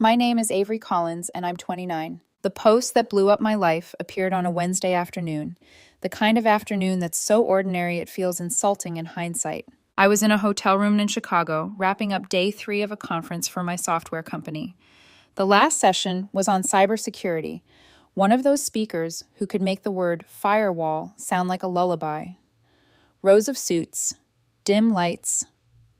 My name is Avery Collins, and I'm 29. The post that blew up my life appeared on a Wednesday afternoon, the kind of afternoon that's so ordinary it feels insulting in hindsight. I was in a hotel room in Chicago, wrapping up day 3 of a conference for my software company. The last session was on cybersecurity, one of those speakers who could make the word firewall sound like a lullaby. Rows of suits, dim lights,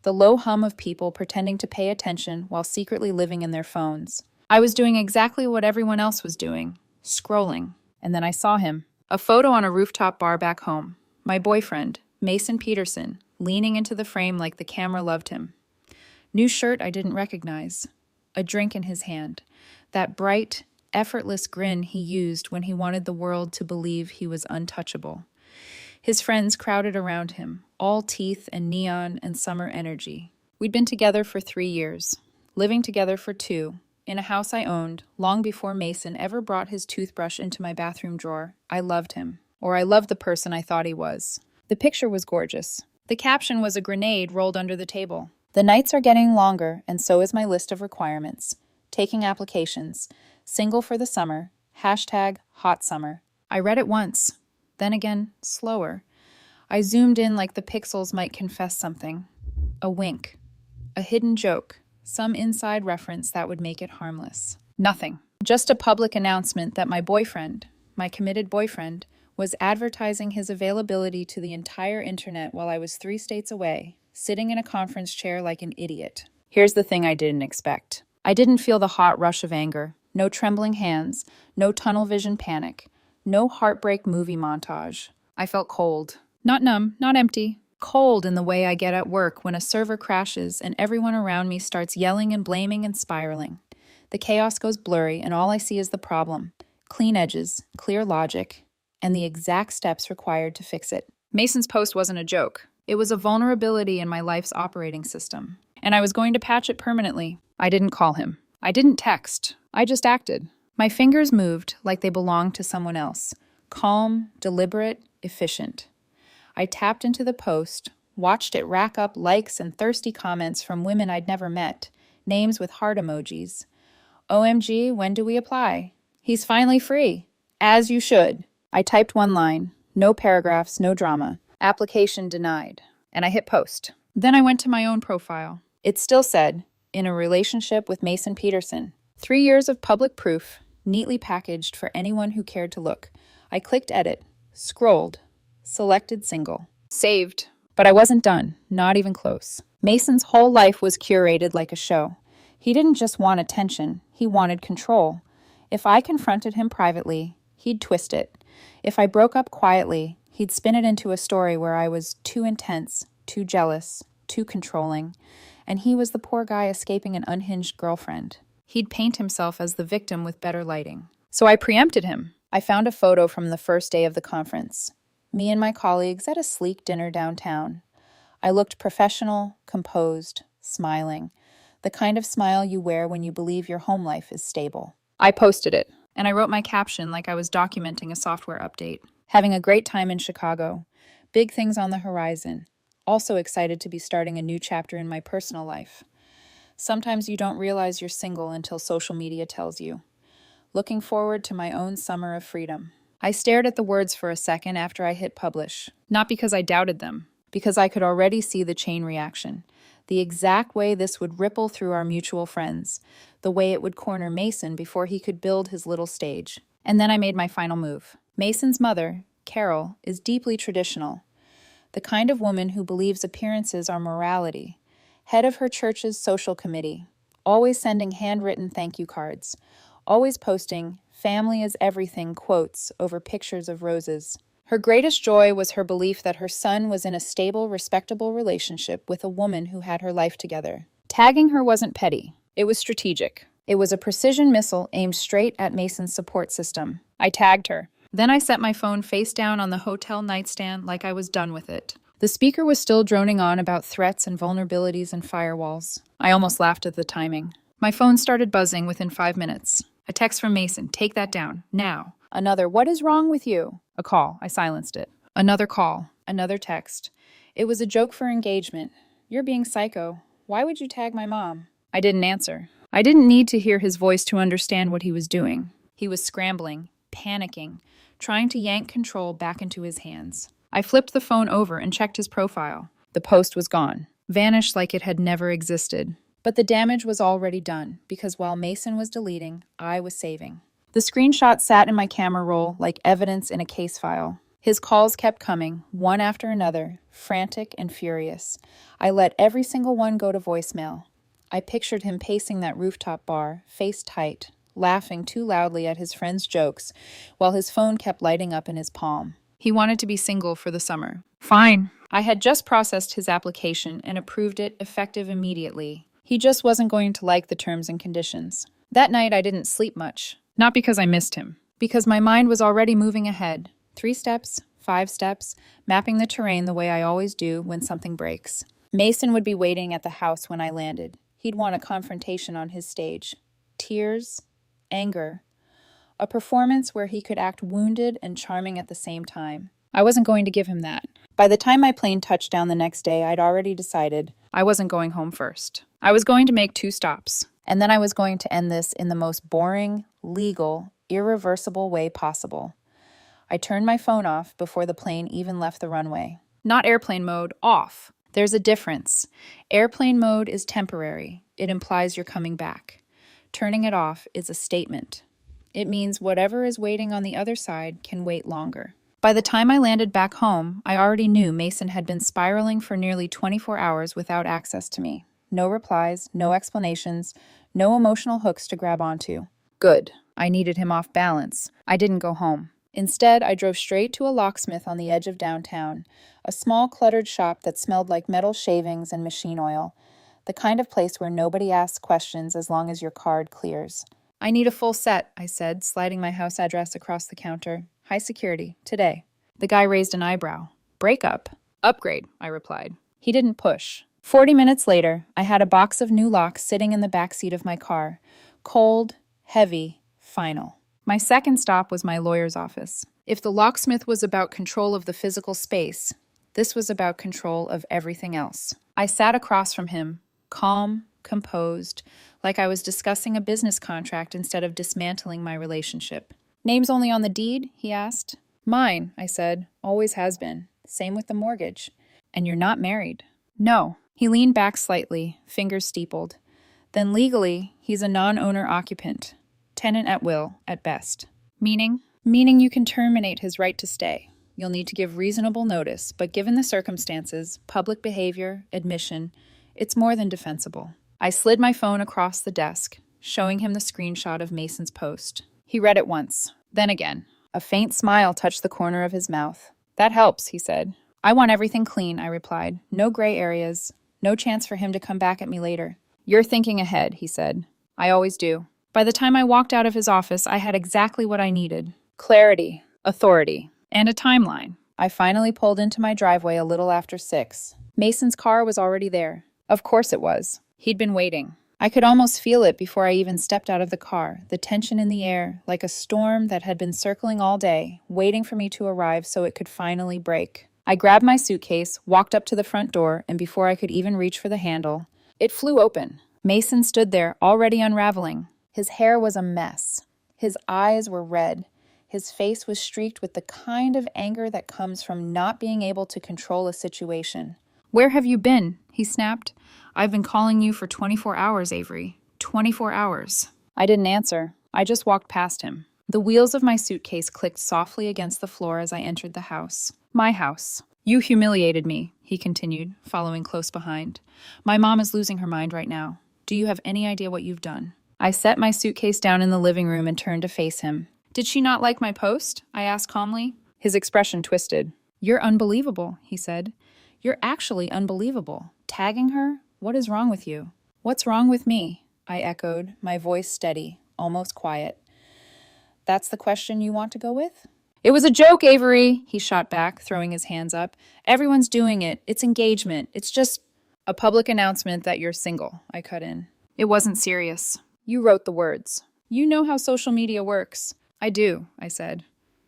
the low hum of people pretending to pay attention while secretly living in their phones. I was doing exactly what everyone else was doing, scrolling, and then I saw him. A photo on a rooftop bar back home. My boyfriend, Mason Peterson, leaning into the frame like the camera loved him. New shirt I didn't recognize. A drink in his hand. That bright, effortless grin he used when he wanted the world to believe he was untouchable. His friends crowded around him, all teeth and neon and summer energy. We'd been together for 3 years, living together for 2, in a house I owned, long before Mason ever brought his toothbrush into my bathroom drawer. I loved him, or I loved the person I thought he was. The picture was gorgeous. The caption was a grenade rolled under the table. The nights are getting longer, and so is my list of requirements. Taking applications. Single for the summer. #hot summer. I read it once. Then again, slower. I zoomed in like the pixels might confess something. A wink. A hidden joke. Some inside reference that would make it harmless. Nothing. Just a public announcement that my boyfriend, my committed boyfriend, was advertising his availability to the entire internet while I was 3 states away, sitting in a conference chair like an idiot. Here's the thing I didn't expect. I didn't feel the hot rush of anger. No trembling hands. No tunnel vision panic. No heartbreak movie montage. I felt cold. Not numb, not empty. Cold in the way I get at work when a server crashes and everyone around me starts yelling and blaming and spiraling. The chaos goes blurry and all I see is the problem. Clean edges, clear logic, and the exact steps required to fix it. Mason's post wasn't a joke. It was a vulnerability in my life's operating system. And I was going to patch it permanently. I didn't call him. I didn't text. I just acted. My fingers moved like they belonged to someone else. Calm, deliberate, efficient. I tapped into the post, watched it rack up likes and thirsty comments from women I'd never met, names with heart emojis. OMG, when do we apply? He's finally free. As you should. I typed one line. No paragraphs, no drama. Application denied. And I hit post. Then I went to my own profile. It still said, in a relationship with Mason Peterson. 3 years of public proof, neatly packaged for anyone who cared to look. I clicked edit, scrolled, selected single, saved. But I wasn't done, not even close. Mason's whole life was curated like a show. He didn't just want attention, he wanted control. If I confronted him privately, he'd twist it. If I broke up quietly, he'd spin it into a story where I was too intense, too jealous, too controlling, and he was the poor guy escaping an unhinged girlfriend. He'd paint himself as the victim with better lighting. So I preempted him. I found a photo from the first day of the conference. Me and my colleagues at a sleek dinner downtown. I looked professional, composed, smiling. The kind of smile you wear when you believe your home life is stable. I posted it, and I wrote my caption like I was documenting a software update. Having a great time in Chicago. Big things on the horizon. Also excited to be starting a new chapter in my personal life. Sometimes you don't realize you're single until social media tells you. Looking forward to my own summer of freedom. I stared at the words for a second after I hit publish. Not because I doubted them, because I could already see the chain reaction. The exact way this would ripple through our mutual friends. The way it would corner Mason before he could build his little stage. And then I made my final move. Mason's mother, Carol, is deeply traditional. The kind of woman who believes appearances are morality. Head of her church's social committee, always sending handwritten thank you cards, always posting family is everything quotes over pictures of roses. Her greatest joy was her belief that her son was in a stable, respectable relationship with a woman who had her life together. Tagging her wasn't petty. It was strategic. It was a precision missile aimed straight at Mason's support system. I tagged her. Then I set my phone face down on the hotel nightstand like I was done with it. The speaker was still droning on about threats and vulnerabilities and firewalls. I almost laughed at the timing. My phone started buzzing within 5 minutes. A text from Mason, take that down, now. Another, what is wrong with you? A call, I silenced it. Another call, another text. It was a joke for engagement. You're being psycho. Why would you tag my mom? I didn't answer. I didn't need to hear his voice to understand what he was doing. He was scrambling, panicking, trying to yank control back into his hands. I flipped the phone over and checked his profile. The post was gone, vanished like it had never existed. But the damage was already done, because while Mason was deleting, I was saving. The screenshot sat in my camera roll like evidence in a case file. His calls kept coming, one after another, frantic and furious. I let every single one go to voicemail. I pictured him pacing that rooftop bar, face tight, laughing too loudly at his friends' jokes, while his phone kept lighting up in his palm. He wanted to be single for the summer. Fine. I had just processed his application and approved it effective immediately. He just wasn't going to like the terms and conditions. That night I didn't sleep much. Not because I missed him. Because my mind was already moving ahead. 3 steps, 5 steps, mapping the terrain the way I always do when something breaks. Mason would be waiting at the house when I landed. He'd want a confrontation on his stage. Tears, anger. A performance where he could act wounded and charming at the same time. I wasn't going to give him that. By the time my plane touched down the next day, I'd already decided I wasn't going home first. I was going to make 2 stops, and then I was going to end this in the most boring, legal, irreversible way possible. I turned my phone off before the plane even left the runway. Not airplane mode, off. There's a difference. Airplane mode is temporary. It implies you're coming back. Turning it off is a statement. It means whatever is waiting on the other side can wait longer. By the time I landed back home, I already knew Mason had been spiraling for nearly 24 hours without access to me. No replies, no explanations, no emotional hooks to grab onto. Good. I needed him off balance. I didn't go home. Instead, I drove straight to a locksmith on the edge of downtown, a small cluttered shop that smelled like metal shavings and machine oil, the kind of place where nobody asks questions as long as your card clears. I need a full set, I said, sliding my house address across the counter. High security, today. The guy raised an eyebrow. Breakup? Upgrade, I replied. He didn't push. 40 minutes later, I had a box of new locks sitting in the back seat of my car. Cold, heavy, final. My second stop was my lawyer's office. If the locksmith was about control of the physical space, this was about control of everything else. I sat across from him, calm, composed, like I was discussing a business contract instead of dismantling my relationship. Name's only on the deed? He asked. Mine, I said. Always has been. Same with the mortgage. And you're not married? No. He leaned back slightly, fingers steepled. Then legally, he's a non-owner occupant. Tenant at will, at best. Meaning? Meaning you can terminate his right to stay. You'll need to give reasonable notice, but given the circumstances, public behavior, admission, it's more than defensible. I slid my phone across the desk, showing him the screenshot of Mason's post. He read it once, then again. A faint smile touched the corner of his mouth. That helps, he said. I want everything clean, I replied. No gray areas. No chance for him to come back at me later. You're thinking ahead, he said. I always do. By the time I walked out of his office, I had exactly what I needed. Clarity, authority, and a timeline. I finally pulled into my driveway a little after 6. Mason's car was already there. Of course it was. He'd been waiting. I could almost feel it before I even stepped out of the car, the tension in the air, like a storm that had been circling all day, waiting for me to arrive so it could finally break. I grabbed my suitcase, walked up to the front door, and before I could even reach for the handle, it flew open. Mason stood there, already unraveling. His hair was a mess. His eyes were red. His face was streaked with the kind of anger that comes from not being able to control a situation. Where have you been? He snapped. I've been calling you for 24 hours, Avery. 24 hours. I didn't answer. I just walked past him. The wheels of my suitcase clicked softly against the floor as I entered the house. My house. You humiliated me, he continued, following close behind. My mom is losing her mind right now. Do you have any idea what you've done? I set my suitcase down in the living room and turned to face him. Did she not like my post? I asked calmly. His expression twisted. You're unbelievable, he said. You're actually unbelievable. Tagging her? What is wrong with you? What's wrong with me? I echoed, my voice steady, almost quiet. That's the question you want to go with? It was a joke, Avery, he shot back, throwing his hands up. Everyone's doing it. It's engagement. It's just a public announcement that you're single, I cut in. It wasn't serious. You wrote the words. You know how social media works. I do, I said.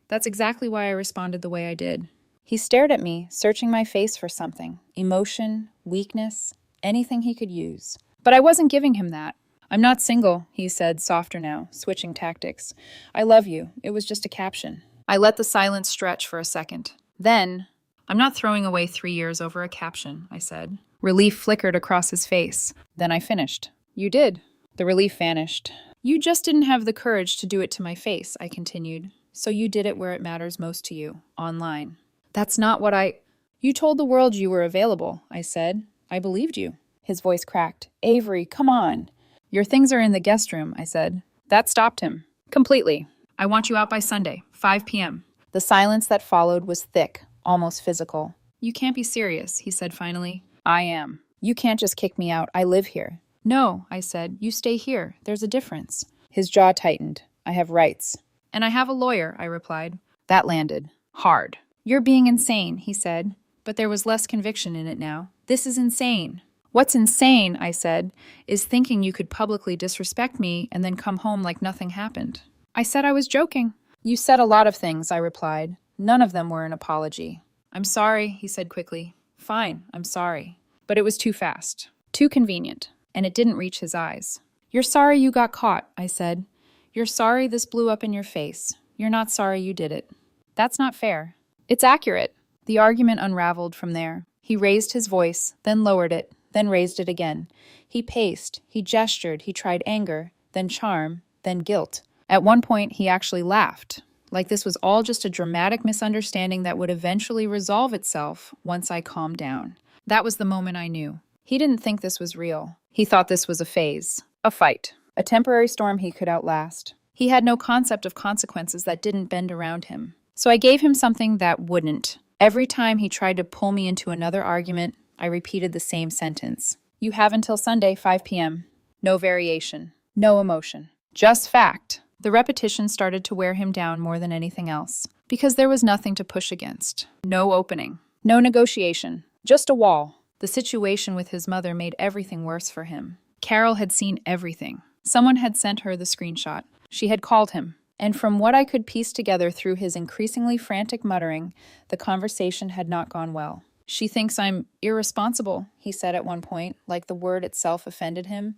That's exactly why I responded the way I did. He stared at me, searching my face for something. Emotion, weakness, anything he could use. But I wasn't giving him that. I'm not single, he said, softer now, switching tactics. I love you. It was just a caption. I let the silence stretch for a second. Then, I'm not throwing away 3 years over a caption, I said. Relief flickered across his face. Then I finished. You did. The relief vanished. You just didn't have the courage to do it to my face, I continued. So you did it where it matters most to you, online. That's not what I... You told the world you were available, I said. I believed you. His voice cracked. Avery, come on. Your things are in the guest room, I said. That stopped him. Completely. I want you out by Sunday, 5 p.m. The silence that followed was thick, almost physical. You can't be serious, he said finally. I am. You can't just kick me out. I live here. No, I said. You stay here. There's a difference. His jaw tightened. I have rights. And I have a lawyer, I replied. That landed. Hard. You're being insane, he said. But there was less conviction in it now. This is insane. What's insane, I said, is thinking you could publicly disrespect me and then come home like nothing happened. I said I was joking. You said a lot of things, I replied. None of them were an apology. I'm sorry, he said quickly. Fine, I'm sorry. But it was too fast. Too convenient. And it didn't reach his eyes. You're sorry you got caught, I said. You're sorry this blew up in your face. You're not sorry you did it. That's not fair. It's accurate. The argument unraveled from there. He raised his voice, then lowered it, then raised it again. He paced, he gestured, he tried anger, then charm, then guilt. At one point, he actually laughed, like this was all just a dramatic misunderstanding that would eventually resolve itself once I calmed down. That was the moment I knew. He didn't think this was real. He thought this was a phase, a fight, a temporary storm he could outlast. He had no concept of consequences that didn't bend around him. So I gave him something that wouldn't. Every time he tried to pull me into another argument, I repeated the same sentence. You have until Sunday, 5 p.m. No variation. No emotion. Just fact. The repetition started to wear him down more than anything else, because there was nothing to push against. No opening. No negotiation. Just a wall. The situation with his mother made everything worse for him. Carol had seen everything. Someone had sent her the screenshot. She had called him. And from what I could piece together through his increasingly frantic muttering, the conversation had not gone well. She thinks I'm irresponsible, he said at one point, like the word itself offended him.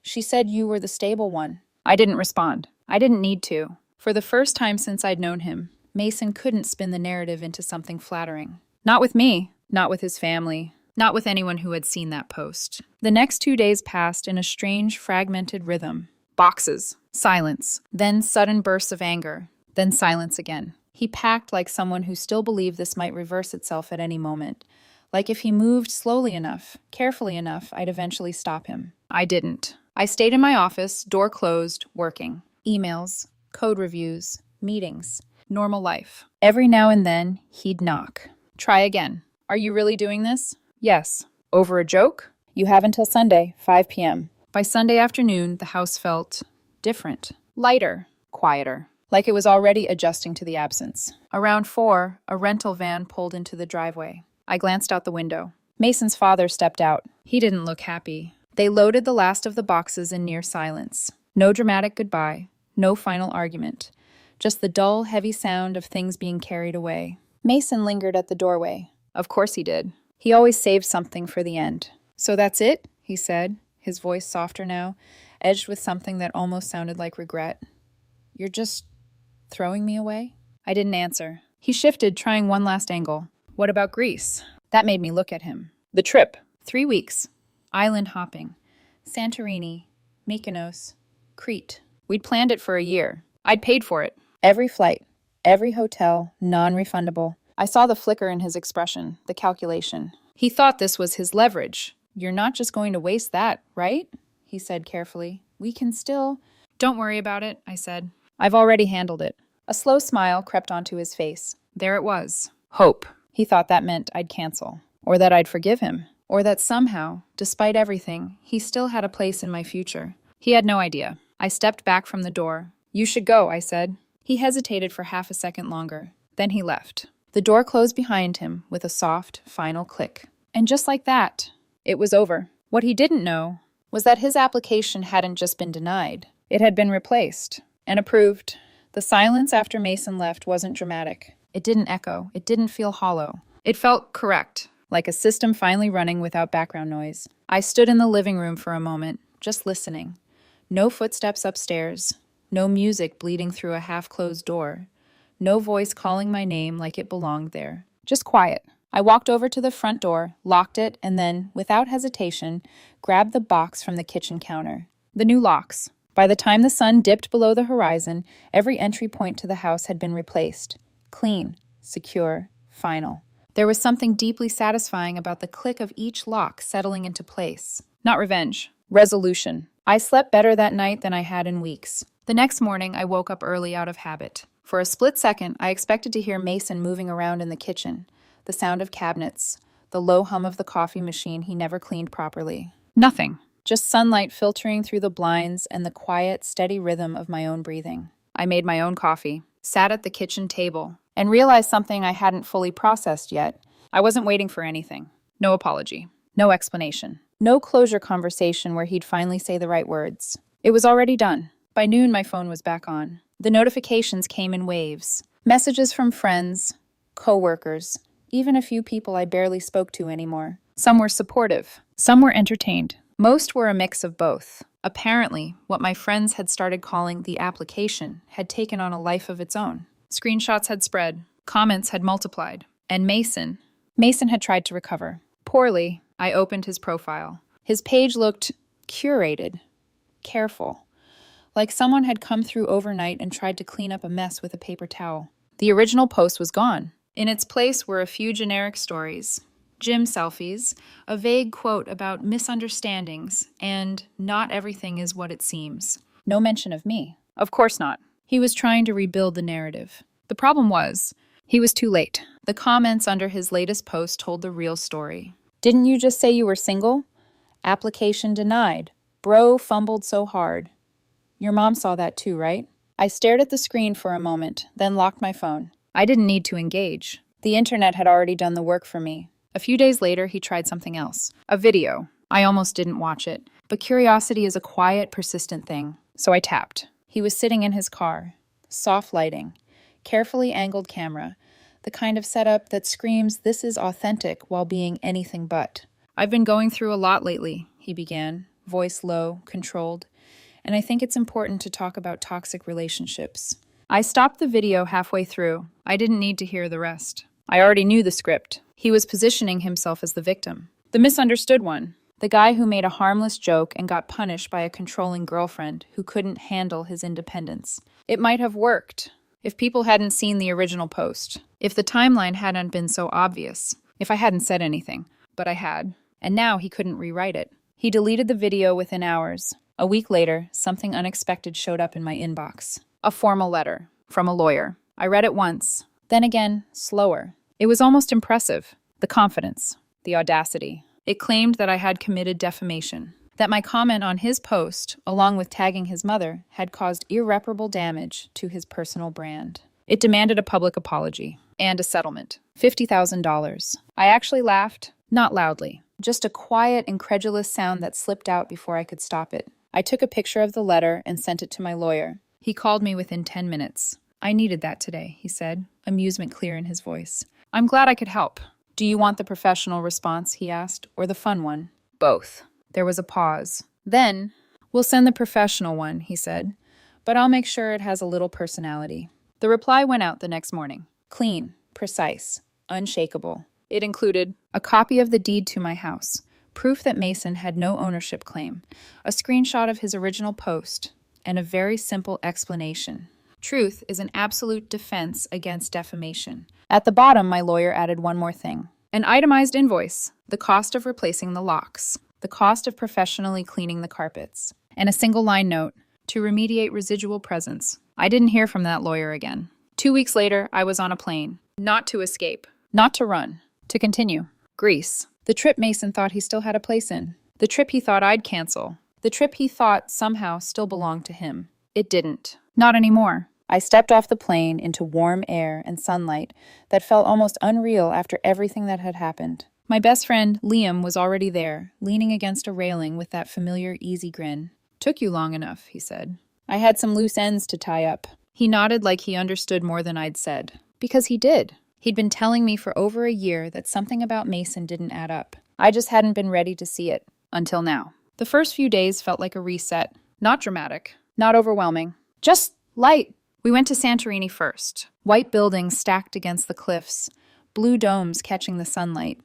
She said you were the stable one. I didn't respond. I didn't need to. For the first time since I'd known him, Mason couldn't spin the narrative into something flattering. Not with me. Not with his family. Not with anyone who had seen that post. The next 2 days passed in a strange, fragmented rhythm. Boxes. Silence. Then sudden bursts of anger. Then silence again. He packed like someone who still believed this might reverse itself at any moment. Like if he moved slowly enough, carefully enough, I'd eventually stop him. I didn't. I stayed in my office, door closed, working. Emails, code reviews, meetings, normal life. Every now and then, he'd knock. Try again. Are you really doing this? Yes. Over a joke? You have until Sunday, 5 p.m. By Sunday afternoon, the house felt different, lighter, quieter, like it was already adjusting to the absence. Around 4, a rental van pulled into the driveway. I glanced out the window. Mason's father stepped out. He didn't look happy. They loaded the last of the boxes in near silence. No dramatic goodbye. No final argument. Just the dull, heavy sound of things being carried away. Mason lingered at the doorway. Of course he did. He always saved something for the end. So that's it? He said, his voice softer now, edged with something that almost sounded like regret. You're just throwing me away? I didn't answer. He shifted, trying one last angle. What about Greece? That made me look at him. The trip. 3 weeks. Island hopping. Santorini. Mykonos. Crete. We'd planned it for a year. I'd paid for it. Every flight. Every hotel. Non-refundable. I saw the flicker in his expression, the calculation. He thought this was his leverage. You're not just going to waste that, right? He said carefully. We can still... Don't worry about it, I said. I've already handled it. A slow smile crept onto his face. There it was. Hope. He thought that meant I'd cancel. Or that I'd forgive him. Or that somehow, despite everything, he still had a place in my future. He had no idea. I stepped back from the door. You should go, I said. He hesitated for half a second longer. Then he left. The door closed behind him with a soft, final click. And just like that, it was over. What he didn't know was that his application hadn't just been denied. It had been replaced and approved. The silence after Mason left wasn't dramatic. It didn't echo. It didn't feel hollow. It felt correct, like a system finally running without background noise. I stood in the living room for a moment, just listening. No footsteps upstairs. No music bleeding through a half-closed door. No voice calling my name like it belonged there. Just quiet. I walked over to the front door, locked it, and then, without hesitation, grabbed the box from the kitchen counter. The new locks. By the time the sun dipped below the horizon, every entry point to the house had been replaced. Clean, secure, final. There was something deeply satisfying about the click of each lock settling into place. Not revenge. Resolution. I slept better that night than I had in weeks. The next morning, I woke up early out of habit. For a split second, I expected to hear Mason moving around in the kitchen, the sound of cabinets, the low hum of the coffee machine he never cleaned properly. Nothing. Just sunlight filtering through the blinds and the quiet, steady rhythm of my own breathing. I made my own coffee, sat at the kitchen table, and realized something I hadn't fully processed yet. I wasn't waiting for anything. No apology. No explanation. No closure conversation where he'd finally say the right words. It was already done. By noon, my phone was back on. The notifications came in waves. Messages from friends, coworkers, even a few people I barely spoke to anymore. Some were supportive. Some were entertained. Most were a mix of both. Apparently, what my friends had started calling the application had taken on a life of its own. Screenshots had spread. Comments had multiplied. And Mason had tried to recover. Poorly, I opened his profile. His page looked curated, careful, like someone had come through overnight and tried to clean up a mess with a paper towel. The original post was gone. In its place were a few generic stories, gym selfies, a vague quote about misunderstandings, and not everything is what it seems. No mention of me. Of course not. He was trying to rebuild the narrative. The problem was, he was too late. The comments under his latest post told the real story. Didn't you just say you were single? Application denied. Bro fumbled so hard. Your mom saw that too, right? I stared at the screen for a moment, then locked my phone. I didn't need to engage. The internet had already done the work for me. A few days later, he tried something else. A video. I almost didn't watch it. But curiosity is a quiet, persistent thing. So I tapped. He was sitting in his car. Soft lighting. Carefully angled camera. The kind of setup that screams, "This is authentic," while being anything but. "I've been going through a lot lately," he began, voice low, controlled. "And I think it's important to talk about toxic relationships." I stopped the video halfway through. I didn't need to hear the rest. I already knew the script. He was positioning himself as the victim. The misunderstood one. The guy who made a harmless joke and got punished by a controlling girlfriend who couldn't handle his independence. It might have worked if people hadn't seen the original post. If the timeline hadn't been so obvious. If I hadn't said anything. But I had. And now he couldn't rewrite it. He deleted the video within hours. A week later, something unexpected showed up in my inbox. A formal letter from a lawyer. I read it once, then again, slower. It was almost impressive. The confidence, the audacity. It claimed that I had committed defamation, that my comment on his post, along with tagging his mother, had caused irreparable damage to his personal brand. It demanded a public apology and a settlement. $50,000. I actually laughed, not loudly, just a quiet, incredulous sound that slipped out before I could stop it. I took a picture of the letter and sent it to my lawyer. He called me within 10 minutes. "I needed that today," he said, amusement clear in his voice. "I'm glad I could help." "Do you want the professional response," he asked, "or the fun one?" "Both." There was a pause. Then, "We'll send the professional one," he said, "but I'll make sure it has a little personality." The reply went out the next morning. Clean, precise, unshakable. It included a copy of the deed to my house, proof that Mason had no ownership claim, a screenshot of his original post, and a very simple explanation. Truth is an absolute defense against defamation. At the bottom, my lawyer added one more thing. An itemized invoice, the cost of replacing the locks, the cost of professionally cleaning the carpets, and a single line note, to remediate residual presence. I didn't hear from that lawyer again. 2 weeks later, I was on a plane. Not to escape. Not to run. To continue. Greece. The trip Mason thought he still had a place in. The trip he thought I'd cancel. The trip he thought somehow still belonged to him. It didn't. Not anymore. I stepped off the plane into warm air and sunlight that felt almost unreal after everything that had happened. My best friend, Liam, was already there, leaning against a railing with that familiar easy grin. "Took you long enough," he said. "I had some loose ends to tie up." He nodded like he understood more than I'd said. Because he did. He'd been telling me for over a year that something about Mason didn't add up. I just hadn't been ready to see it. Until now. The first few days felt like a reset. Not dramatic. Not overwhelming. Just light. We went to Santorini first. White buildings stacked against the cliffs, blue domes catching the sunlight.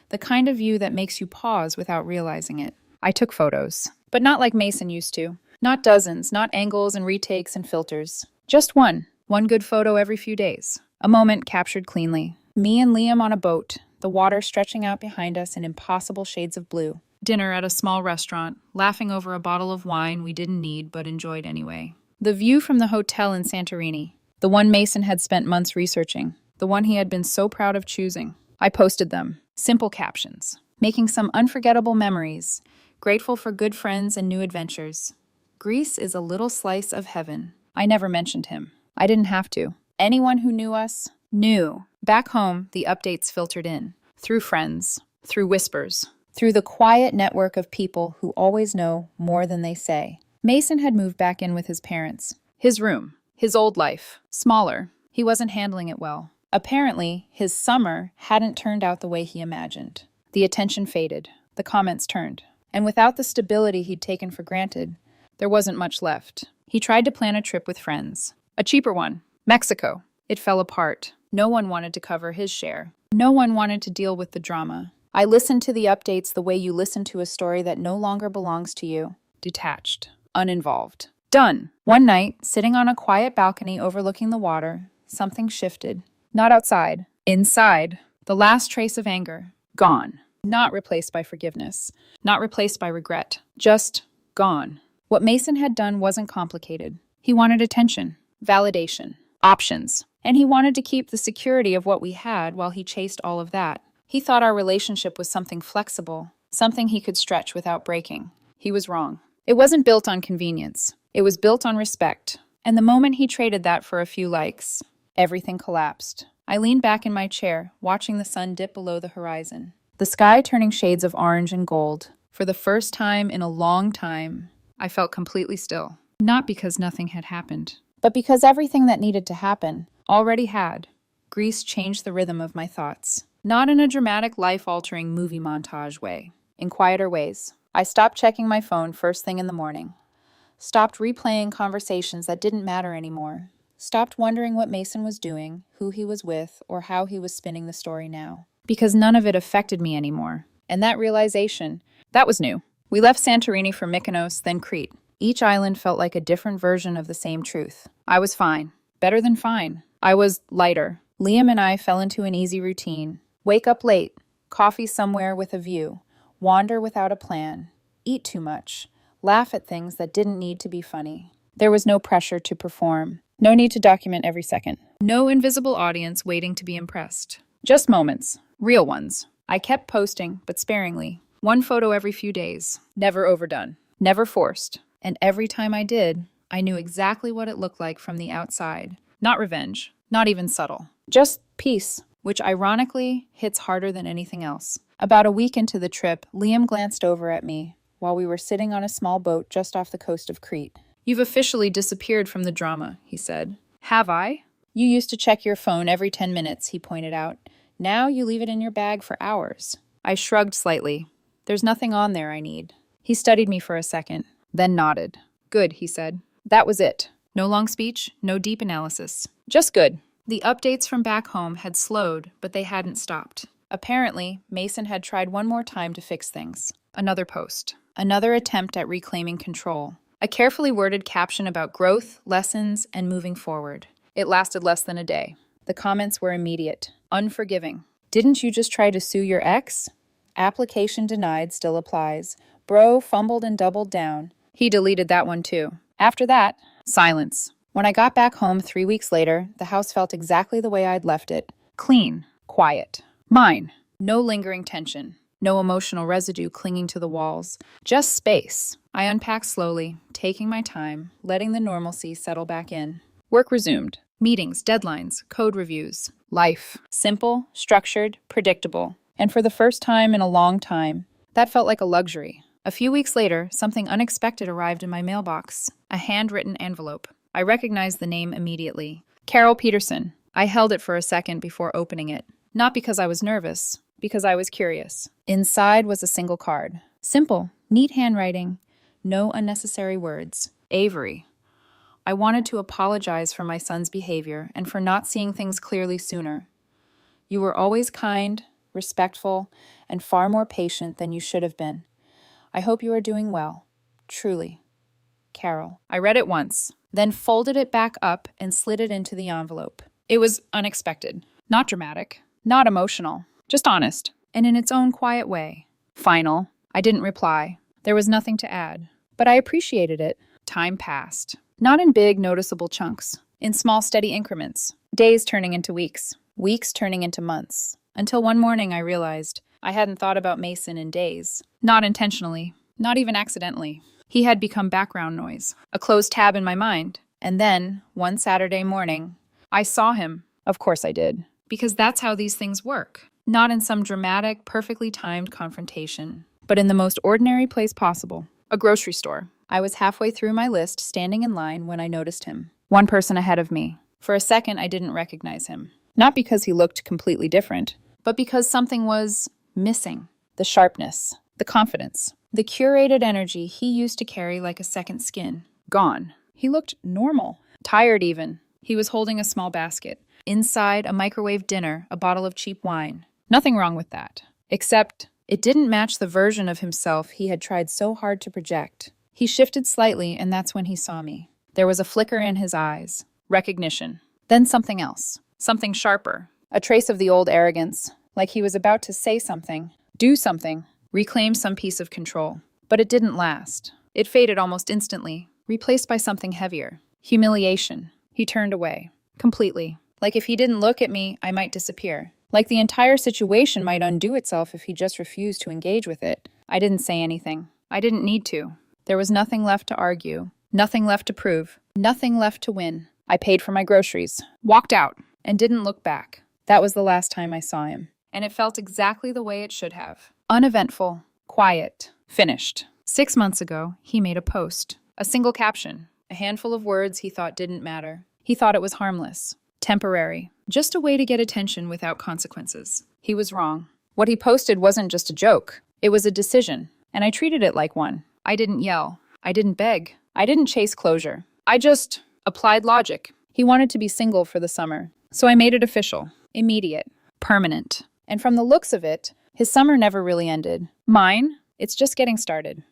The kind of view that makes you pause without realizing it. I took photos, but not like Mason used to. Not dozens, not angles and retakes and filters. Just one. One good photo every few days. A moment captured cleanly. Me and Liam on a boat, the water stretching out behind us in impossible shades of blue. Dinner at a small restaurant, laughing over a bottle of wine we didn't need but enjoyed anyway. The view from the hotel in Santorini, the one Mason had spent months researching, the one he had been so proud of choosing. I posted them. Simple captions. Making some unforgettable memories. Grateful for good friends and new adventures. Greece is a little slice of heaven. I never mentioned him. I didn't have to. Anyone who knew us knew. Back home, the updates filtered in. Through friends. Through whispers. Through the quiet network of people who always know more than they say. Mason had moved back in with his parents. His room. His old life. Smaller. He wasn't handling it well. Apparently, his summer hadn't turned out the way he imagined. The attention faded. The comments turned. And without the stability he'd taken for granted, there wasn't much left. He tried to plan a trip with friends. A cheaper one. Mexico. It fell apart. No one wanted to cover his share. No one wanted to deal with the drama. I listened to the updates the way you listen to a story that no longer belongs to you. Detached. Uninvolved. Done. One night, sitting on a quiet balcony overlooking the water, something shifted. Not outside. Inside. The last trace of anger. Gone. Not replaced by forgiveness. Not replaced by regret. Just gone. What Mason had done wasn't complicated. He wanted attention, validation, options, and he wanted to keep the security of what we had while he chased all of that. He thought our relationship was something flexible, something he could stretch without breaking. He was wrong. It wasn't built on convenience. It was built on respect. And the moment he traded that for a few likes, everything collapsed. I leaned back in my chair, watching the sun dip below the horizon. The sky turning shades of orange and gold. For the first time in a long time, I felt completely still. Not because nothing had happened, but because everything that needed to happen already had. Greece changed the rhythm of my thoughts. Not in a dramatic, life-altering movie montage way. In quieter ways. I stopped checking my phone first thing in the morning. Stopped replaying conversations that didn't matter anymore. Stopped wondering what Mason was doing, who he was with, or how he was spinning the story now. Because none of it affected me anymore. And that realization, that was new. We left Santorini for Mykonos, then Crete. Each island felt like a different version of the same truth. I was fine. Better than fine. I was lighter. Liam and I fell into an easy routine. Wake up late. Coffee somewhere with a view. Wander without a plan. Eat too much. Laugh at things that didn't need to be funny. There was no pressure to perform. No need to document every second. No invisible audience waiting to be impressed. Just moments. Real ones. I kept posting, but sparingly. One photo every few days. Never overdone. Never forced. And every time I did, I knew exactly what it looked like from the outside. Not revenge. Not even subtle. Just peace, which ironically hits harder than anything else. About a week into the trip, Liam glanced over at me while we were sitting on a small boat just off the coast of Crete. "You've officially disappeared from the drama," he said. "Have I?" "You used to check your phone every 10 minutes, he pointed out. "Now you leave it in your bag for hours." I shrugged slightly. "There's nothing on there I need." He studied me for a second, then nodded. "Good," he said. That was it. No long speech, no deep analysis. Just good. The updates from back home had slowed, but they hadn't stopped. Apparently, Mason had tried one more time to fix things. Another post. Another attempt at reclaiming control. A carefully worded caption about growth, lessons, and moving forward. It lasted less than a day. The comments were immediate. Unforgiving. "Didn't you just try to sue your ex?" "Application denied still applies. Bro fumbled and doubled down." He deleted that one too. After that, silence. When I got back home 3 weeks later, the house felt exactly the way I'd left it. Clean. Quiet. Mine. No lingering tension. No emotional residue clinging to the walls. Just space. I unpacked slowly, taking my time, letting the normalcy settle back in. Work resumed. Meetings, deadlines, code reviews. Life. Simple, structured, predictable. And for the first time in a long time, that felt like a luxury. A few weeks later, something unexpected arrived in my mailbox. A handwritten envelope. I recognized the name immediately. Carol Peterson. I held it for a second before opening it. Not because I was nervous, because I was curious. Inside was a single card. Simple, neat handwriting. No unnecessary words. Avery. I wanted to apologize for my son's behavior and for not seeing things clearly sooner. You were always kind, respectful, and far more patient than you should have been. I hope you are doing well. Truly. Carol. I read it once, then folded it back up and slid it into the envelope. It was unexpected. Not dramatic. Not emotional. Just honest. And in its own quiet way. Final. I didn't reply. There was nothing to add. But I appreciated it. Time passed. Not in big, noticeable chunks. In small, steady increments. Days turning into weeks. Weeks turning into months. Until one morning I realized I hadn't thought about Mason in days. Not intentionally. Not even accidentally. He had become background noise. A closed tab in my mind. And then, one Saturday morning, I saw him. Of course I did. Because that's how these things work. Not in some dramatic, perfectly timed confrontation, but in the most ordinary place possible. A grocery store. I was halfway through my list, standing in line, when I noticed him. One person ahead of me. For a second, I didn't recognize him. Not because he looked completely different, but because something was missing. The sharpness, the confidence, the curated energy he used to carry like a second skin. Gone. He looked normal. Tired even. He was holding a small basket. Inside, a microwave dinner, a bottle of cheap wine. Nothing wrong with that. Except, it didn't match the version of himself he had tried so hard to project. He shifted slightly, and that's when he saw me. There was a flicker in his eyes. Recognition. Then something else. Something sharper. A trace of the old arrogance. Like he was about to say something. Do something. Reclaim some piece of control. But it didn't last. It faded almost instantly. Replaced by something heavier. Humiliation. He turned away. Completely. Like if he didn't look at me, I might disappear. Like the entire situation might undo itself if he just refused to engage with it. I didn't say anything. I didn't need to. There was nothing left to argue. Nothing left to prove. Nothing left to win. I paid for my groceries. Walked out. And didn't look back. That was the last time I saw him. And it felt exactly the way it should have. Uneventful. Quiet. Finished. 6 months ago, he made a post. A single caption. A handful of words he thought didn't matter. He thought it was harmless. Temporary. Just a way to get attention without consequences. He was wrong. What he posted wasn't just a joke. It was a decision. And I treated it like one. I didn't yell. I didn't beg. I didn't chase closure. I just applied logic. He wanted to be single for the summer. So I made it official. Immediate. Permanent. And from the looks of it, his summer never really ended. Mine? It's just getting started.